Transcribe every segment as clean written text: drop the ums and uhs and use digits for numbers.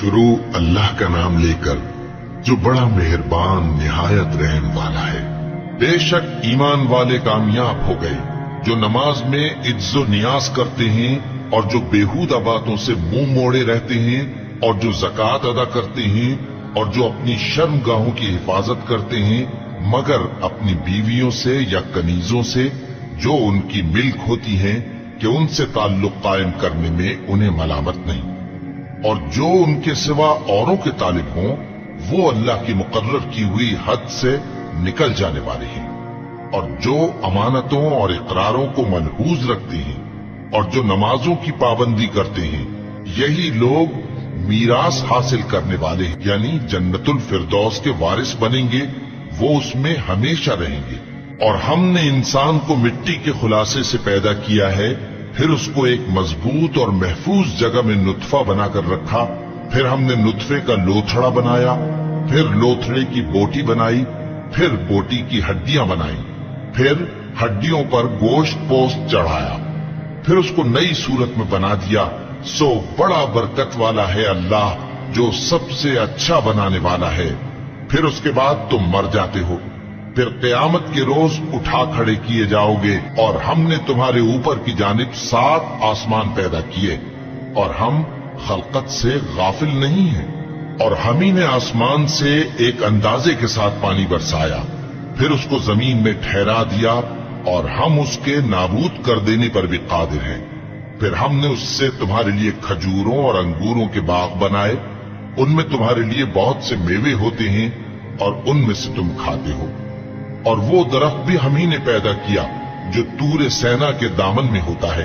शुरू अल्लाह का नाम लेकर जो बड़ा मेहरबान निहायत रहम वाला है। बेशक ईमान वाले कामयाब हो गए जो नमाज में इज्जो नियाज करते हैं और जो बेहूदा बातों से मुंह मोड़े रहते हैं और जो ज़कात अदा करते हैं और जो अपनी शर्मगाहों की हिफाजत करते हैं मगर अपनी बीवियों से या कनीजों से जो उनकी मिल्क होती हैं कि उनसे ताल्लुक कायम करने में उन्हें मलामत नहीं, और जो उनके सिवा औरों के तालिब हों वो अल्लाह की मुकर्रर की हुई हद से निकल जाने वाले हैं, और जो अमानतों और इकरारों को मलहूज रखते हैं और जो नमाजों की पाबंदी करते हैं यही लोग मीरास हासिल करने वाले हैं, यानी जन्नतुल फिरदौस के वारिस बनेंगे, वो उसमें हमेशा रहेंगे। और हमने इंसान को मिट्टी के खुलासे से पैदा किया है, फिर उसको एक मजबूत और महफूज जगह में नुत्फा बनाकर रखा, फिर हमने नुत्फे का लोथड़ा बनाया, फिर लोथड़े की बोटी बनाई, फिर बोटी की हड्डियां बनाई, फिर हड्डियों पर गोश्त पोस्त चढ़ाया, फिर उसको नई सूरत में बना दिया। सो बड़ा बरकत वाला है अल्लाह जो सबसे अच्छा बनाने वाला है। फिर उसके बाद तुम मर जाते हो, फिर क़यामत के रोज उठा खड़े किए जाओगे, और हमने तुम्हारे ऊपर की जानिब 7 आसमान पैदा किए और हम खलकत से गाफिल नहीं हैं। और हम ही ने आसमान से एक अंदाजे के साथ पानी बरसाया, फिर उसको जमीन में ठहरा दिया, और हम उसके नाबूद कर देने पर भी कादिर हैं। फिर हमने उससे तुम्हारे लिए खजूरों और अंगूरों के बाग बनाए, उनमें तुम्हारे लिए बहुत से मेवे होते हैं और उनमें से तुम खाते हो। और वो दरख्त भी हम ही ने पैदा किया जो तूरे सेना के दामन में होता है,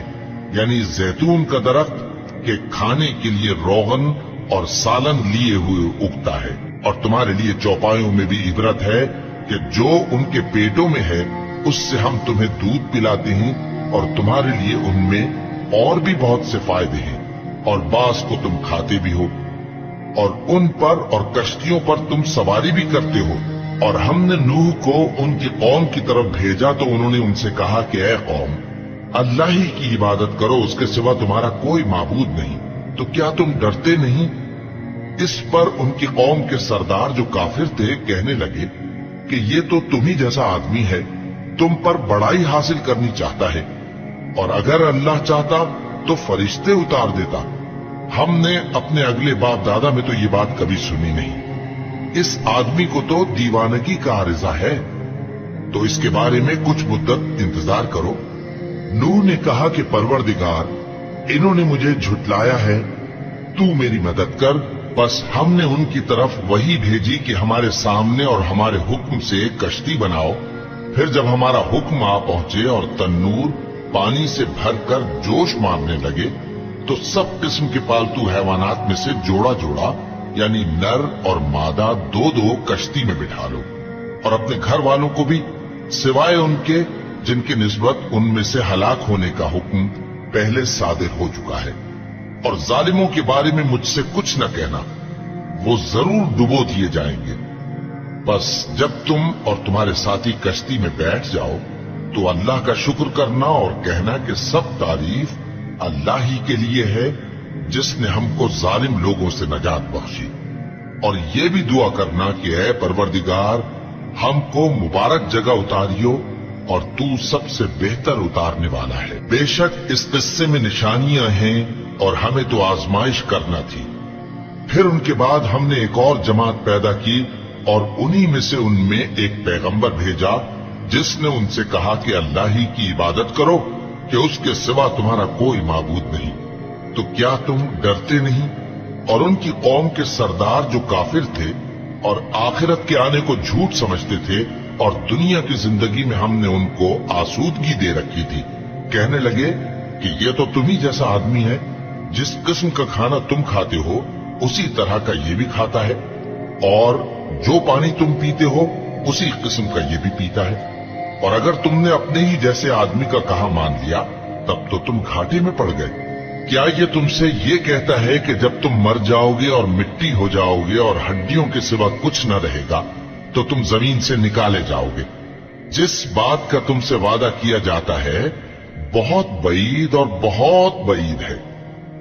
यानी जैतून का दरख्त के खाने के लिए रोगन और सालन लिए हुए उगता है। और तुम्हारे लिए चौपायों में भी इबरत है कि जो उनके पेटों में है उससे हम तुम्हें दूध पिलाते हैं, और तुम्हारे लिए उनमें और भी बहुत से फायदे हैं, और बास को तुम खाते भी हो, और उन पर और कश्तियों पर तुम सवारी भी करते हो। और हमने नूह को उनकी कौम की तरफ भेजा तो उन्होंने उनसे कहा कि ऐ कौम, अल्लाह ही की इबादत करो, उसके सिवा तुम्हारा कोई माबूद नहीं, तो क्या तुम डरते नहीं? इस पर उनकी कौम के सरदार जो काफिर थे कहने लगे कि ये तो तुम ही जैसा आदमी है, तुम पर बड़ाई हासिल करनी चाहता है, और अगर अल्लाह चाहता तो फरिश्ते उतार देता। हमने अपने अगले बाप दादा में तो ये बात कभी सुनी नहीं। इस आदमी को तो दीवानगी का आरिजा है, तो इसके बारे में कुछ मुद्दत इंतजार करो। नूह ने कहा कि परवरदिगार, इन्होंने मुझे झुटलाया है, तू मेरी मदद कर। बस हमने उनकी तरफ वही भेजी कि हमारे सामने और हमारे हुक्म से एक कश्ती बनाओ। फिर जब हमारा हुक्म आ पहुंचे और तन्नूर पानी से भरकर जोश मारने लगे, तो सब किस्म के पालतू हैवानात में से जोड़ा जोड़ा यानी नर और मादा 2-2 कश्ती में बिठा लो, और अपने घर वालों को भी, सिवाय उनके जिनकी निस्बत उनमें से हलाक होने का हुक्म पहले सादिर हो चुका है। और जालिमों के बारे में मुझसे कुछ न कहना, वो जरूर डुबो दिए जाएंगे। बस जब तुम और तुम्हारे साथी कश्ती में बैठ जाओ तो अल्लाह का शुक्र करना और कहना कि सब तारीफ अल्लाह ही के लिए है जिसने हमको जालिम लोगों से नजात बख्शी। और ये भी दुआ करना कि ऐ परवरदिगार, हमको मुबारक जगह उतारियो और तू सबसे बेहतर उतारने वाला है। बेशक इस किस्से में निशानियां हैं और हमें तो आजमाइश करना थी। फिर उनके बाद हमने एक और जमात पैदा की और उन्हीं में से उनमें एक पैगंबर भेजा जिसने उनसे कहा कि अल्लाह ही की इबादत करो, कि उसके सिवा तुम्हारा कोई माबूद नहीं, तो क्या तुम डरते नहीं? और उनकी कौम के सरदार जो काफिर थे और आखिरत के आने को झूठ समझते थे और दुनिया की जिंदगी में हमने उनको आसूदगी दे रखी थी, कहने लगे कि ये तो तुम ही जैसा आदमी है, जिस किस्म का खाना तुम खाते हो उसी तरह का ये भी खाता है, और जो पानी तुम पीते हो उसी किस्म का ये भी पीता है। और अगर तुमने अपने ही जैसे आदमी का कहा मान लिया तब तो तुम घाटे में पड़ गए। क्या ये तुमसे ये कहता है कि जब तुम मर जाओगे और मिट्टी हो जाओगे और हड्डियों के सिवा कुछ न रहेगा तो तुम जमीन से निकाले जाओगे? जिस बात का तुमसे वादा किया जाता है बहुत बईद और बहुत बईद है।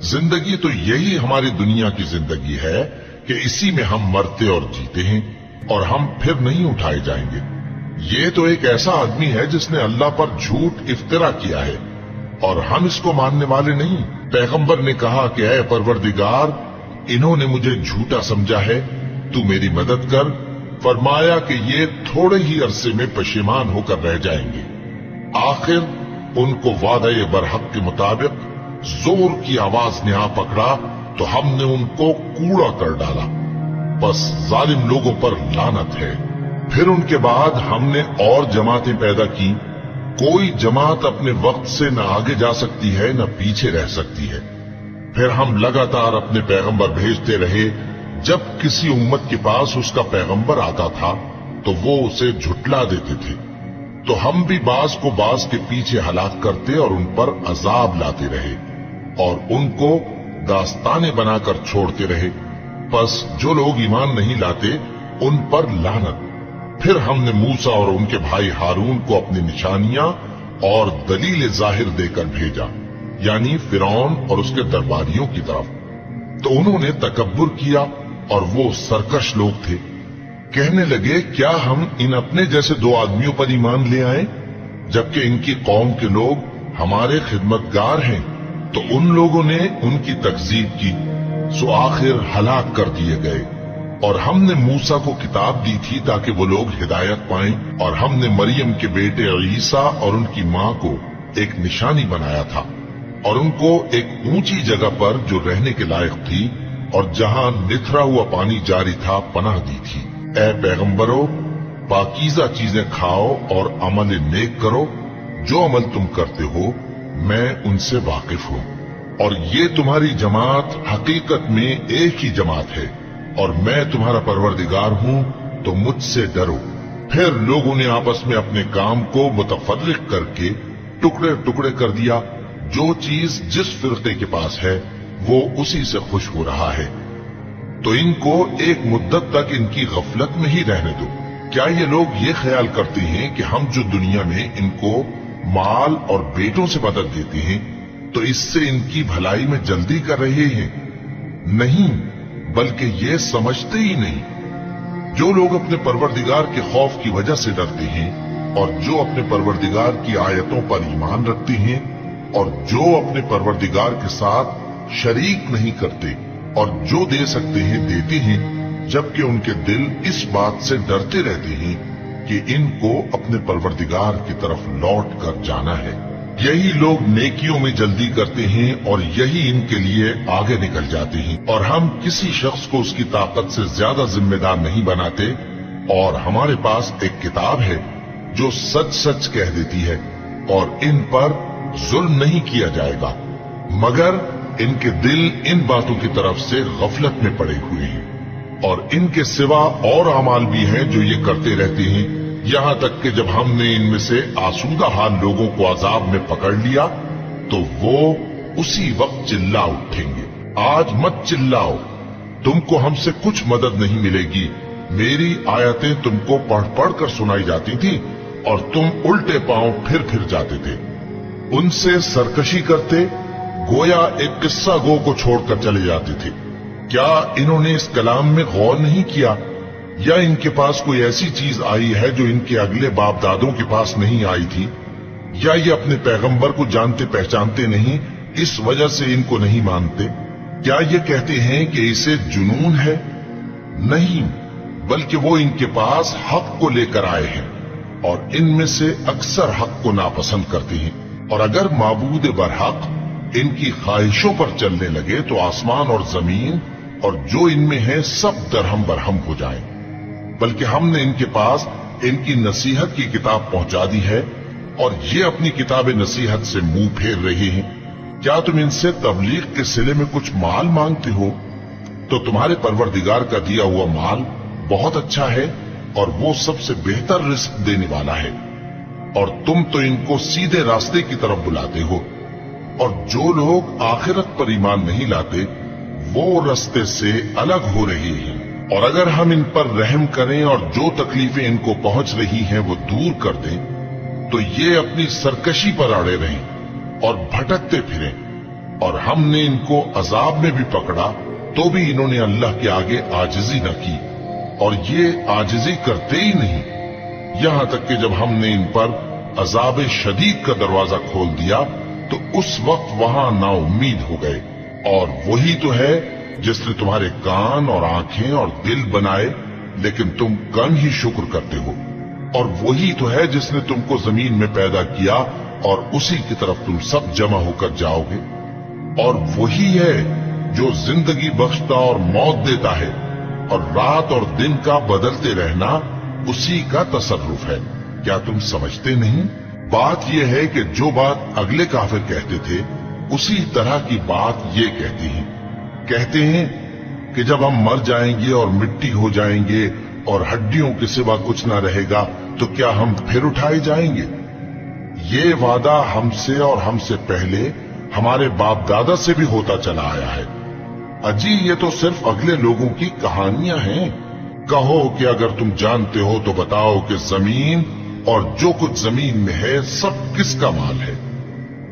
जिंदगी तो यही हमारी दुनिया की जिंदगी है कि इसी में हम मरते और जीते हैं और हम फिर नहीं उठाए जाएंगे। ये तो एक ऐसा आदमी है जिसने अल्लाह पर झूठ इफ्तिरा किया है और हम इसको मानने वाले नहीं। पैगंबर ने कहा कि ऐ परवरदिगार, इन्होंने मुझे झूठा समझा है, तू मेरी मदद कर। फरमाया कि ये थोड़े ही अरसे में पशेमान होकर रह जाएंगे। आखिर उनको वादे बरहक के मुताबिक जोर की आवाज ने आ पकड़ा तो हमने उनको कूड़ा कर डाला। बस जालिम लोगों पर लानत है। फिर उनके बाद हमने और जमातें पैदा की। कोई जमात अपने वक्त से न आगे जा सकती है न पीछे रह सकती है। फिर हम लगातार अपने पैगंबर भेजते रहे। जब किसी उम्मत के पास उसका पैगंबर आता था तो वो उसे झुटला देते थे, तो हम भी बाज को बाज के पीछे हलाक करते और उन पर अजाब लाते रहे और उनको दास्ताने बनाकर छोड़ते रहे। बस जो लोग ईमान नहीं लाते उन पर लानत। फिर हमने मूसा और उनके भाई हारून को अपनी निशानियां और दलील जाहिर देकर भेजा, यानी फिरौन और उसके दरबारियों की तरफ। तो उन्होंने तकब्बुर किया और वो सरकश लोग थे। कहने लगे, क्या हम इन अपने जैसे दो आदमियों पर ईमान ले आए, जबकि इनकी कौम के लोग हमारे खिदमतगार हैं। तो उन लोगों ने उनकी तकजीब की, सो आखिर हलाक कर दिए गए। और हमने मूसा को किताब दी थी ताकि वो लोग हिदायत पाएं, और हमने मरियम के बेटे ईसा और उनकी मां को एक निशानी बनाया था और उनको एक ऊंची जगह पर जो रहने के लायक थी और जहां निथरा हुआ पानी जारी था पनाह दी थी। ऐ पैगंबरों, पाकीज़ा चीजें खाओ और अमल नेक करो। जो अमल तुम करते हो मैं उनसे वाकिफ हूं। और ये तुम्हारी जमात हकीकत में एक ही जमात है और मैं तुम्हारा परवरदिगार हूं, तो मुझसे डरो। फिर लोगों ने आपस में अपने काम को मुतफर्रिक करके टुकड़े टुकड़े कर दिया। जो चीज जिस फिरके के पास है वो उसी से खुश हो रहा है। तो इनको एक मुद्दत तक इनकी गफलत में ही रहने दो। क्या ये लोग ये ख्याल करते हैं कि हम जो दुनिया में इनको माल और बेटों से मदद देते हैं तो इससे इनकी भलाई में जल्दी कर रहे हैं? नहीं, बल्कि ये समझते ही नहीं। जो लोग अपने परवरदिगार के खौफ की वजह से डरते हैं और जो अपने परवरदिगार की आयतों पर ईमान रखते हैं और जो अपने परवरदिगार के साथ शरीक नहीं करते और जो दे सकते हैं देते हैं, जबकि उनके दिल इस बात से डरते रहते हैं कि इनको अपने परवरदिगार की तरफ लौट कर जाना है। यही लोग नेकियों में जल्दी करते हैं और यही इनके लिए आगे निकल जाते हैं। और हम किसी शख्स को उसकी ताकत से ज्यादा जिम्मेदार नहीं बनाते। और हमारे पास एक किताब है जो सच सच कह देती है और इन पर जुल्म नहीं किया जाएगा, मगर इनके दिल इन बातों की तरफ से गफलत में पड़े हुए हैं। और इनके सिवा और अमाल भी हैं जो ये करते रहते हैं, यहां तक कि जब हमने इनमें से आसूदा हाल लोगों को अजाब में पकड़ लिया तो वो उसी वक्त चिल्ला उठेंगे, आज मत चिल्लाओ, तुमको हमसे कुछ मदद नहीं मिलेगी। मेरी आयतें तुमको पढ़ पढ़ कर सुनाई जाती थी और तुम उल्टे पांव फिर जाते थे। उनसे सरकशी करते, गोया एक किस्सा गो को छोड़कर चले जाते थे। क्या इन्होंने इस कलाम में गौर नहीं किया, या इनके पास कोई ऐसी चीज आई है जो इनके अगले बाप दादों के पास नहीं आई थी, या ये अपने पैगंबर को जानते पहचानते नहीं, इस वजह से इनको नहीं मानते? क्या ये कहते हैं कि इसे जुनून है? नहीं, बल्कि वो इनके पास हक को लेकर आए हैं और इनमें से अक्सर हक को नापसंद करते हैं। और अगर माबूद बरहक इनकी ख्वाहिशों पर चलने लगे तो आसमान और जमीन और जो इनमें है सब दरहम बरहम हो जाएं। बल्कि हमने इनके पास इनकी नसीहत की किताब पहुंचा दी है और ये अपनी किताब नसीहत से मुंह फेर रहे हैं। क्या तुम इनसे तबलीग के सिले में कुछ माल मांगते हो? तो तुम्हारे परवरदिगार का दिया हुआ माल बहुत अच्छा है और वो सबसे बेहतर रिस्क देने वाला है। और तुम तो इनको सीधे रास्ते की तरफ बुलाते हो। और जो लोग आखिरत पर ईमान नहीं लाते वो रास्ते से अलग हो रहे हैं। और अगर हम इन पर रहम करें और जो तकलीफें इनको पहुंच रही हैं वो दूर कर दें तो ये अपनी सरकशी पर अड़े रहें और भटकते फिरें। और हमने इनको अजाब में भी पकड़ा तो भी इन्होंने अल्लाह के आगे आजिजी न की, और ये आजिजी करते ही नहीं, यहां तक कि जब हमने इन पर अजाब शदीद का दरवाजा खोल दिया तो उस वक्त वहां नाउम्मीद हो गए। और वही तो है जिसने तुम्हारे कान और आंखें और दिल बनाए, लेकिन तुम कम ही शुक्र करते हो। और वही तो है जिसने तुमको जमीन में पैदा किया और उसी की तरफ तुम सब जमा होकर जाओगे। और वही है जो जिंदगी बख्शता और मौत देता है, और रात और दिन का बदलते रहना उसी का तसर्रुफ है। क्या तुम समझते नहीं? बात यह है कि जो बात अगले काफिर कहते थे उसी तरह की बात ये कहते हैं कि जब हम मर जाएंगे और मिट्टी हो जाएंगे और हड्डियों के सिवा कुछ ना रहेगा तो क्या हम फिर उठाए जाएंगे? ये वादा हमसे और हमसे पहले हमारे बाप दादा से भी होता चला आया है। अजी ये तो सिर्फ अगले लोगों की कहानियां हैं। कहो कि अगर तुम जानते हो तो बताओ कि जमीन और जो कुछ जमीन में है सब किसका माल है?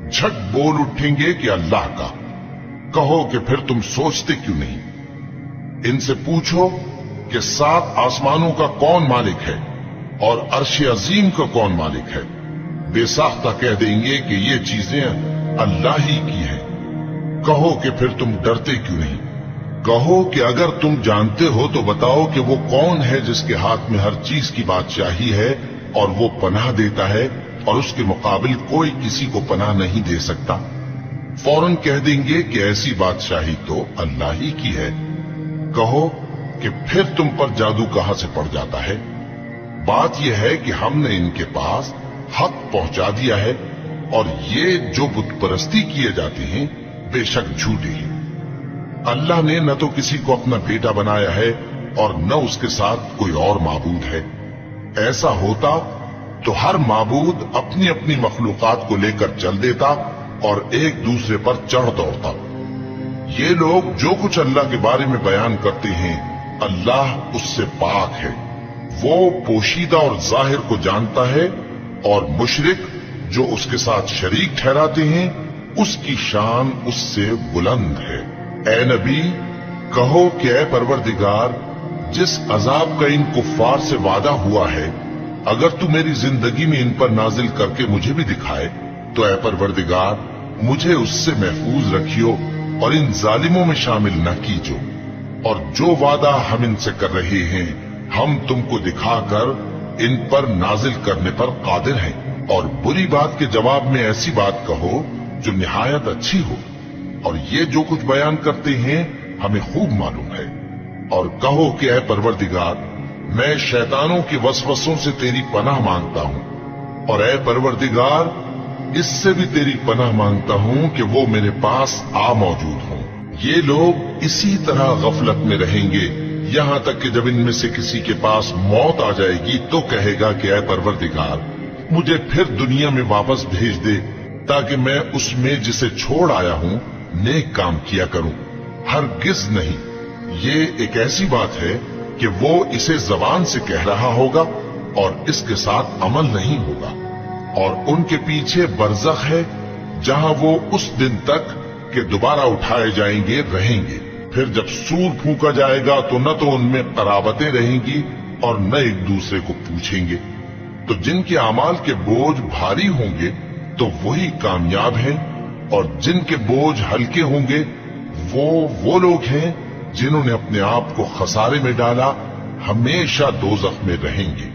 झट बोल उठेंगे कि अल्लाह का। कहो कि फिर तुम सोचते क्यों नहीं? इनसे पूछो कि 7 आसमानों का कौन मालिक है और अर्श अजीम का कौन मालिक है। बेसाख्ता कह देंगे कि ये चीजें अल्लाह ही की हैं। कहो कि फिर तुम डरते क्यों नहीं? कहो कि अगर तुम जानते हो तो बताओ कि वो कौन है जिसके हाथ में हर चीज की बादशाही है और वो पनाह देता है और उसके मुकाबिल कोई किसी को पनाह नहीं दे सकता। फौरन कह देंगे कि ऐसी बादशाही तो अल्लाह ही की है। कहो कि फिर तुम पर जादू कहां से पड़ जाता है? बात यह है कि हमने इनके पास हक पहुंचा दिया है और ये जो बुत परस्ती किए जाते हैं बेशक झूठे हैं। अल्लाह ने न तो किसी को अपना बेटा बनाया है और न उसके साथ कोई और माबूद है। ऐसा होता तो हर माबूद अपनी अपनी मखलूकात को लेकर चल देता और एक दूसरे पर चढ़ दौड़ता। ये लोग जो कुछ अल्लाह के बारे में बयान करते हैं अल्लाह उससे पाक है। वो पोशीदा और जाहिर को जानता है, और मुशरिक जो उसके साथ शरीक ठहराते हैं उसकी शान उससे बुलंद है। ए नबी कहो कि ए परवरदिगार, जिस अजाब का इन कुफ्फार से वादा हुआ है अगर तू मेरी जिंदगी में इन पर नाजिल करके मुझे भी दिखाए तो ए परवरदिगार मुझे उससे महफूज रखियो और इन जालिमों में शामिल न कीजो। और जो वादा हम इनसे कर रहे हैं हम तुमको दिखाकर इन पर नाजिल करने पर कादिर हैं। और बुरी बात के जवाब में ऐसी बात कहो जो निहायत अच्छी हो, और ये जो कुछ बयान करते हैं हमें खूब मालूम है। और कहो कि ऐ परवरदिगार, मैं शैतानों के वसवसों से तेरी पनाह मांगता हूं, और ऐ परवरदिगार इससे भी तेरी पनाह मांगता हूं कि वो मेरे पास आ मौजूद हों। ये लोग इसी तरह गफलत में रहेंगे यहां तक कि जब इनमें से किसी के पास मौत आ जाएगी तो कहेगा कि ऐ परवरदिगार मुझे फिर दुनिया में वापस भेज दे ताकि मैं उसमें जिसे छोड़ आया हूं नेक काम किया करूं। हरगिज नहीं, ये एक ऐसी बात है कि वो इसे जबान से कह रहा होगा और इसके साथ अमल नहीं होगा। और उनके पीछे बरज़ख है जहां वो उस दिन तक कि दोबारा उठाए जाएंगे रहेंगे। फिर जब सूर फूंका जाएगा तो न तो उनमें कराबतें रहेंगी और न एक दूसरे को पूछेंगे। तो जिनके अमाल के बोझ भारी होंगे तो वही कामयाब हैं, और जिनके बोझ हल्के होंगे वो लोग हैं जिन्होंने अपने आप को खसारे में डाला, हमेशा दोज़ख में रहेंगे।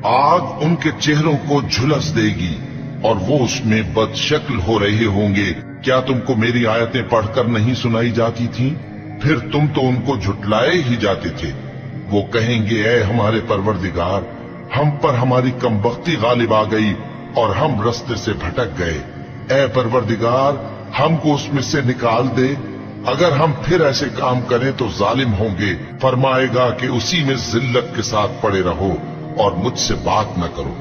आग उनके चेहरों को झुलस देगी और वो उसमें बदशक्ल हो रहे होंगे। क्या तुमको मेरी आयतें पढ़कर नहीं सुनाई जाती थीं? फिर तुम तो उनको झुटलाए ही जाते थे। वो कहेंगे ऐ हमारे परवरदिगार, हम पर हमारी कमबख्ती गालिब आ गई और हम रास्ते से भटक गए। ऐ परवरदिगार हमको उसमें से निकाल दे, अगर हम फिर ऐसे काम करें तो जालिम होंगे। फरमाएगा कि उसी में जिल्लत के साथ पड़े रहो और मुझसे बात न करो।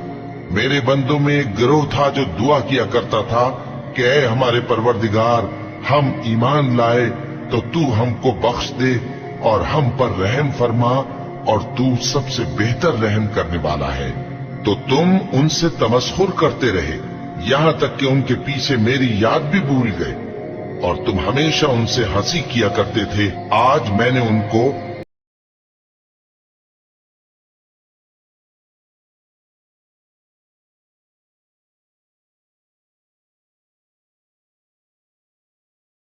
मेरे बंदों में एक गिरोह था जो दुआ किया करता था कि ऐ हमारे परवरदिगार, हम ईमान लाए तो तू हमको बख्श दे और हम पर रहम फरमा, और तू सबसे बेहतर रहम करने वाला है। तो तुम उनसे तमस्खुर करते रहे यहां तक कि उनके पीछे मेरी याद भी भूल गए। اور تم ہمیشہ ان سے ہنسی کیا کرتے تھے، آج میں نے ان کو